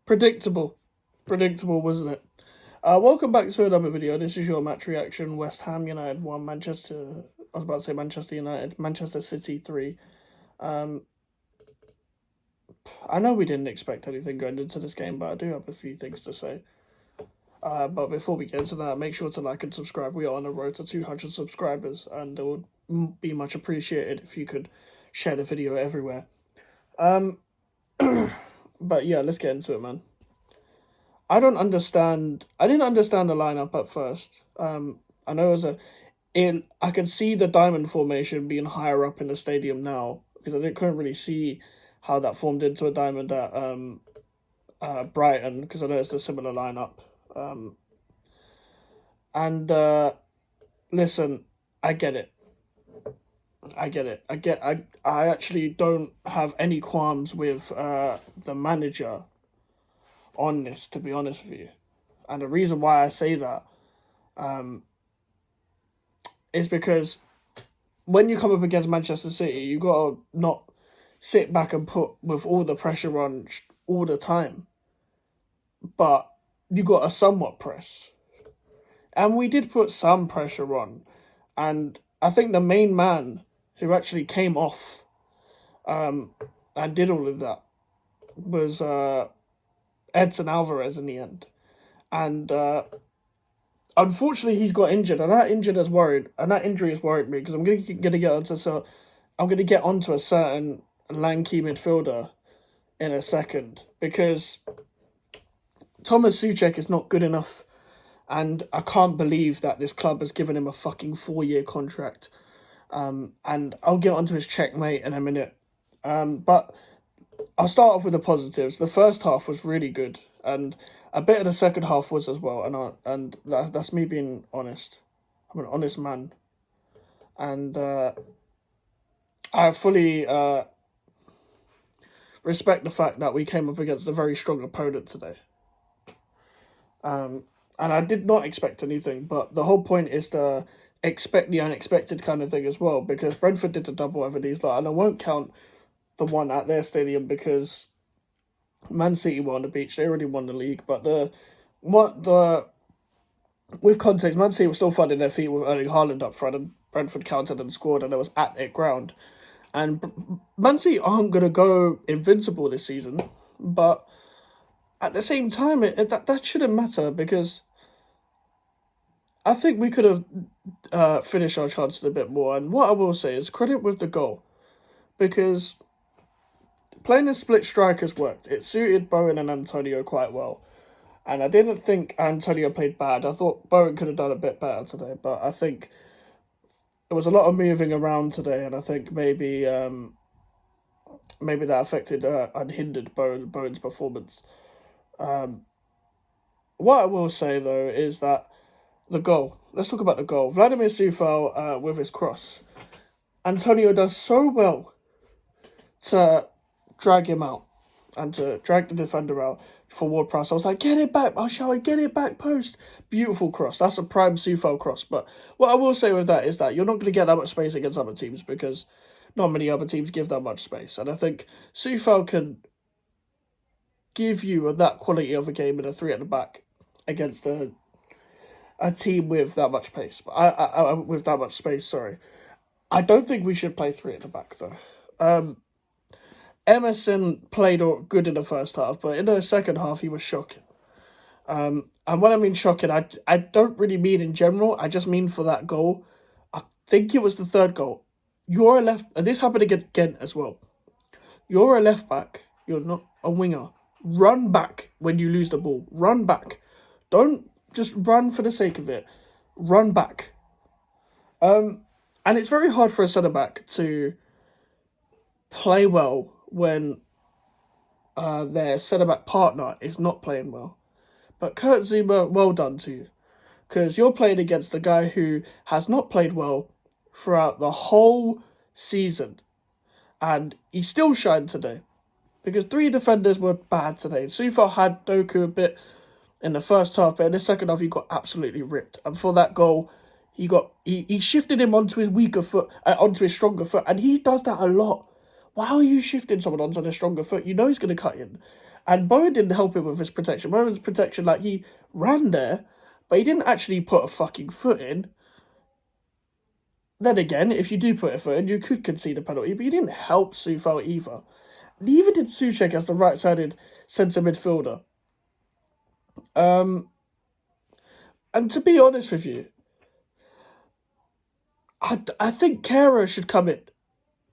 Predictable, wasn't it? Welcome back to another video. This is your match reaction. West Ham United 1, Manchester. I was about to say Manchester United, Manchester City 3. I know we didn't expect anything going into this game, but I do have a few things to say. But before we get into that, make sure to like and subscribe. We are on the road to 200 subscribers, and it would be much appreciated if you could share the video everywhere. But yeah, let's get into it, man. I didn't understand the lineup at first. I know I could see the diamond formation being higher up in the stadium now because couldn't really see how that formed into a diamond at Brighton because I know it's a similar lineup. Listen, I get it. I actually don't have any qualms with the manager on this, to be honest with you. And the reason why I say that is because when you come up against Manchester City, you got to not sit back and put with all the pressure on all the time. But you got to somewhat press. And we did put some pressure on. And I think the main man who actually came off and did all of that was Edson Alvarez in the end. And unfortunately he's got injured, and that injury has worried me because I'm gonna get onto a certain lanky midfielder in a second, because Thomas Souček is not good enough, and I can't believe that this club has given him a fucking 4-year contract. And I'll get onto his checkmate in a minute. But I'll start off with the positives. The first half was really good, and a bit of the second half was as well. And that's me being honest. I'm an honest man, and I fully respect the fact that we came up against a very strong opponent today. And I did not expect anything, but the whole point is to expect the unexpected kind of thing as well, because Brentford did the double over these lot, and I won't count the one at their stadium because Man City were on the beach. They already won the league, but with context, Man City were still finding their feet with Erling Haaland up front, and Brentford countered and scored, and it was at their ground. And Man City aren't going to go invincible this season, but at the same time, that shouldn't matter, because I think we could have finished our chances a bit more. And what I will say is credit with the goal, because playing a split strikers worked. It suited Bowen and Antonio quite well. And I didn't think Antonio played bad. I thought Bowen could have done a bit better today, but I think there was a lot of moving around today, and I think maybe that affected unhindered Bowen's performance. What I will say, though, is that the goal. Let's talk about the goal. Vladimir Coufal with his cross. Antonio does so well to drag him out and to drag the defender out for Ward Prowse. I was like, get it back, Marshall, get it back post. Beautiful cross. That's a prime Coufal cross. But what I will say with that is that you're not going to get that much space against other teams, because not many other teams give that much space. And I think Coufal can give you that quality of a game in a 3 at the back against a team with that much pace. With that much space, sorry. I don't think we should play 3 at the back, though. Emerson played good in the first half, but in the second half he was shocking. And when I mean shocking, I don't really mean in general. I just mean for that goal. I think it was the third goal. You're a left, and this happened against Ghent as well. You're a left back. You're not a winger. Run back when you lose the ball. Run back. Don't just run for the sake of it. Run back. And it's very hard for a centre-back to play well when their centre-back partner is not playing well. But Kurt Zouma, well done to you, because you're playing against a guy who has not played well throughout the whole season, and he still shined today, because 3 defenders were bad today. Coufal had Doku a bit in the first half, but in the second half he got absolutely ripped. And for that goal, he shifted him onto his weaker foot, onto his stronger foot, and he does that a lot. Why are you shifting someone onto the stronger foot? You know he's going to cut in. And Bowen didn't help him with his protection. Bowen's protection, like, he ran there, but he didn't actually put a fucking foot in. Then again, if you do put a foot in, you could concede a penalty, but you didn't help Soufal either. Neither did Souček as the right-sided centre midfielder. And to be honest with you, I think Kehrer should come in.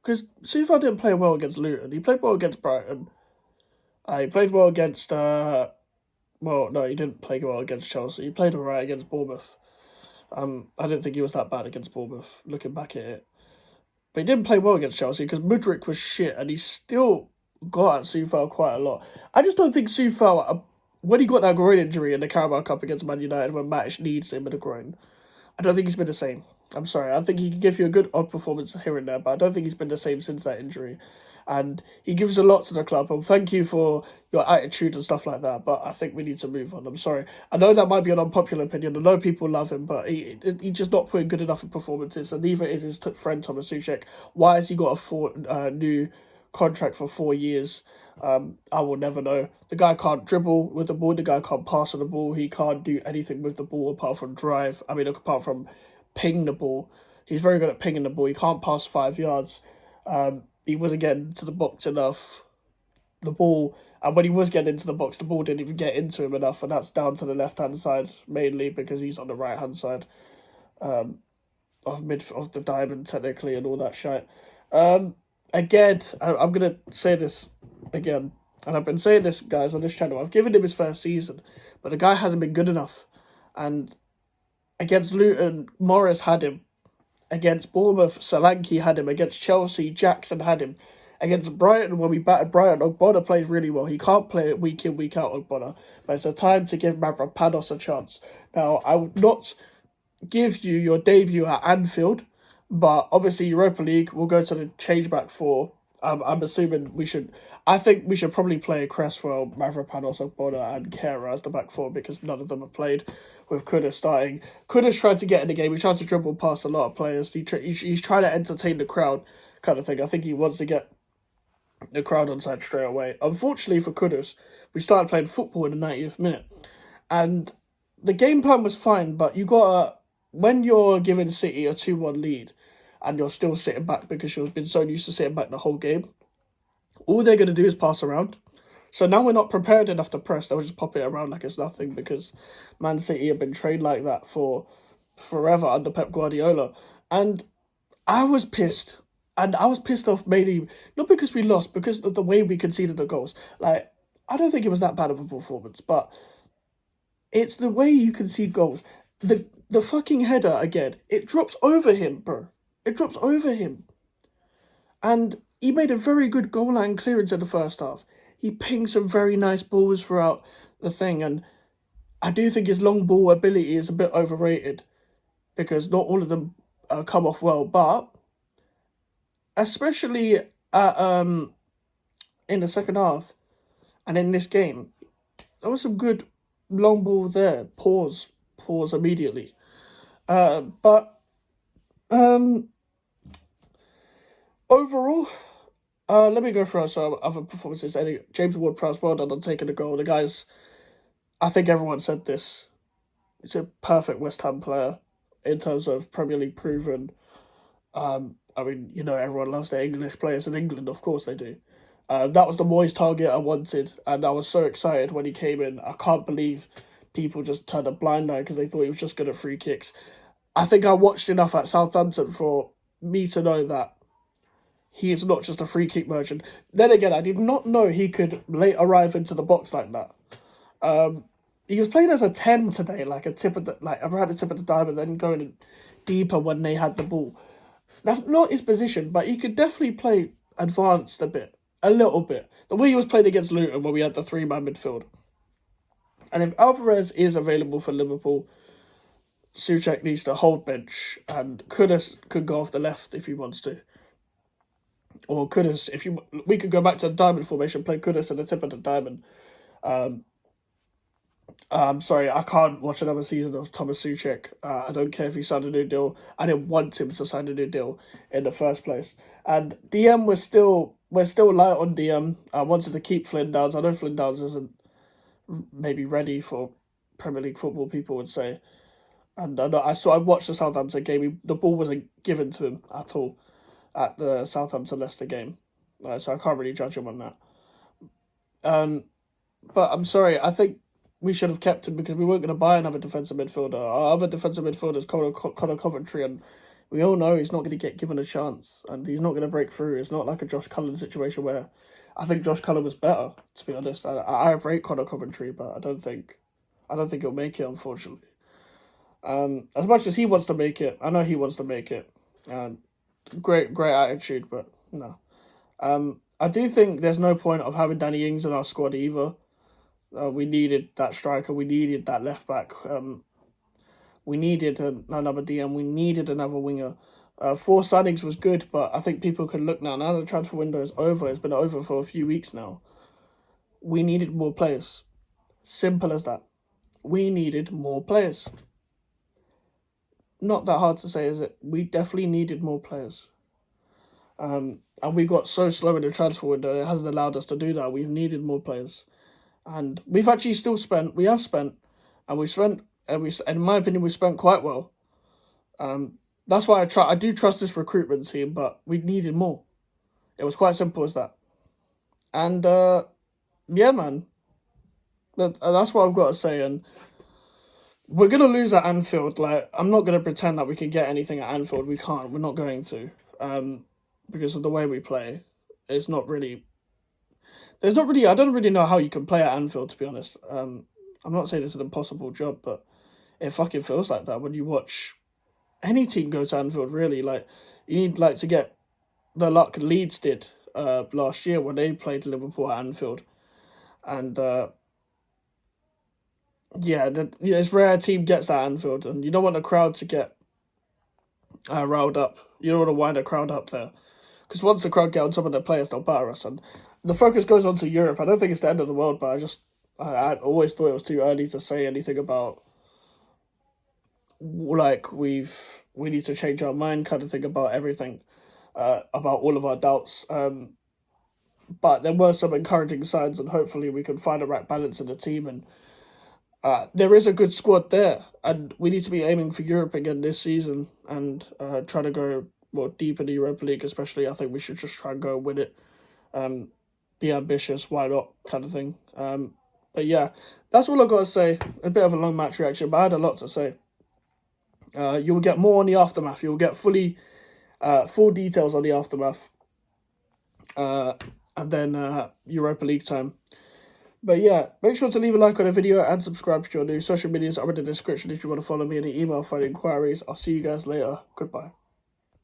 Because Soufal didn't play well against Luton. He played well against Brighton. He played well against... well, no, he didn't play well against Chelsea. He played alright against Bournemouth. I didn't think he was that bad against Bournemouth, looking back at it. But he didn't play well against Chelsea because Mudryk was shit, and he still got at Soufal quite a lot. I just don't think Soufal, when he got that groin injury in the Carabao Cup against Man United, when Matic needs him in the groin, I don't think he's been the same. I'm sorry. I think he can give you a good odd performance here and there, but I don't think he's been the same since that injury. And he gives a lot to the club, and thank you for your attitude and stuff like that, but I think we need to move on. I'm sorry. I know that might be an unpopular opinion. I know people love him, but he's just not putting good enough in performances, and neither is his friend Thomas Souček. Why has he got a new contract for 4 years? I will never know. The guy can't dribble with the ball. The guy can't pass on the ball. He can't do anything with the ball apart from drive. I mean, apart from ping the ball. He's very good at pinging the ball. He can't pass 5 yards. He wasn't getting to the box enough. And when he was getting into the box, the ball didn't even get into him enough, and that's down to the left-hand side, mainly because he's on the right-hand side of the diamond, technically, and all that shit. Again, I'm going to say this again, and I've been saying this, guys, on this channel. I've given him his first season, but the guy hasn't been good enough. And against Luton, Morris had him. Against Bournemouth, Solanke had him. Against Chelsea, Jackson had him. Against Brighton, when we battered Brighton, Ogbonna played really well. He can't play it week in, week out, Ogbonna. But it's a time to give Mavropanos a chance. Now, I would not give you your debut at Anfield, but obviously Europa League will go to the changeback for. I'm assuming we should. I think we should probably play Cresswell, Mavropanos, Ogbonna, and Kehrer as the back four because none of them have played with Kudus starting. Kudus tried to get in the game. He tries to dribble past a lot of players. He's trying to entertain the crowd, kind of thing. I think he wants to get the crowd on side straight away. Unfortunately for Kudus, we started playing football in the 90th minute, and the game plan was fine. But you gotta, when you're giving City a 2-1 lead, and you're still sitting back because you've been so used to sitting back the whole game, all they're going to do is pass around. So now we're not prepared enough to press. They'll just pop it around like it's nothing because Man City have been trained like that for forever under Pep Guardiola. And I was pissed. And I was pissed off mainly, not because we lost, because of the way we conceded the goals. Like, I don't think it was that bad of a performance, but it's the way you concede goals. The fucking header, again, it drops over him, bro. It drops over him. And he made a very good goal line clearance in the first half. He pinged some very nice balls throughout the thing. And I do think his long ball ability is a bit overrated because not all of them come off well. But especially in the second half and in this game, there was some good long ball there. Pause immediately. Overall, let me go through some other performances. James Ward-Prowse, well done on taking the goal. The guys, I think everyone said this. He's a perfect West Ham player in terms of Premier League proven. I mean, you know, everyone loves their English players in England. Of course they do. That was the Moyes target I wanted, and I was so excited when he came in. I can't believe people just turned a blind eye because they thought he was just good at free kicks. I think I watched enough at Southampton for me to know that he is not just a free kick merchant. Then again, I did not know he could late arrive into the box like that. He was playing as a 10 today, like around the tip of the diamond, then going deeper when they had the ball. That's not his position, but he could definitely play advanced a little bit. The way he was playing against Luton when we had the 3-man midfield. And if Alvarez is available for Liverpool, Souček needs to hold bench, and Kudus could go off the left if he wants to. Or Kudus, we could go back to the diamond formation, play Kudus at the tip of the diamond. I'm sorry, I can't watch another season of Thomas Souček. I don't care if he signed a new deal. I didn't want him to sign a new deal in the first place. And DM was still we're still light on DM. I wanted to keep Flynn Downs. I know Flynn Downs isn't maybe ready for Premier League football, people would say. And I watched the Southampton game. The ball wasn't given to him at all at the Southampton-Leicester game. So I can't really judge him on that. But I'm sorry, I think we should have kept him because we weren't going to buy another defensive midfielder. Our other defensive midfielder is Connor Coventry, and we all know he's not going to get given a chance, and he's not going to break through. It's not like a Josh Cullen situation where I think Josh Cullen was better, to be honest. I rate Connor Coventry, but I don't think he'll make it, unfortunately. As much as he wants to make it, I know he wants to make it. Great attitude, but no. I do think there's no point of having Danny Ings in our squad either. We needed that striker. We needed that left back. We needed another DM. We needed another winger. 4 signings was good, but I think people can look now. Now the transfer window is over. It's been over for a few weeks now. We needed more players. Simple as that. We needed more players. Not that hard to say, is it? We definitely needed more players. And we got so slow in the transfer window, it hasn't allowed us to do that. We've needed more players. And we've actually still spent, and in my opinion, we spent quite well. That's why I do trust this recruitment team, but we needed more. It was quite simple as that. And, yeah, man. That's what I've got to say. And we're going to lose at Anfield. Like, I'm not going to pretend that we can get anything at Anfield. We can't. We're not going to. Because of the way we play. It's not really... I don't really know how you can play at Anfield, to be honest. I'm not saying it's an impossible job, but it fucking feels like that when you watch any team go to Anfield, really. Like, you need, like, to get the luck Leeds did last year when they played Liverpool at Anfield. And, it's rare a team gets at Anfield, and you don't want the crowd to get riled up. You don't want to wind a crowd up there. Because once the crowd get on top of their players, they'll batter us. And the focus goes on to Europe. I don't think it's the end of the world, but I always thought it was too early to say anything about, like, we need to change our mind kind of thing about everything, about all of our doubts. But there were some encouraging signs, and hopefully we can find a right balance in the team. And there is a good squad there, and we need to be aiming for Europe again this season and try to go deep in the Europa League, especially. I think we should just try and go win it. Be ambitious, why not, kind of thing. But yeah, that's all I've got to say. A bit of a long match reaction, but I had a lot to say. You will get more on the aftermath. You will get full details on the aftermath. And then Europa League time. But yeah, make sure to leave a like on the video and subscribe if you're new. Social medias are in the description if you want to follow me in the email for Enquiries. I'll see you guys later. Goodbye.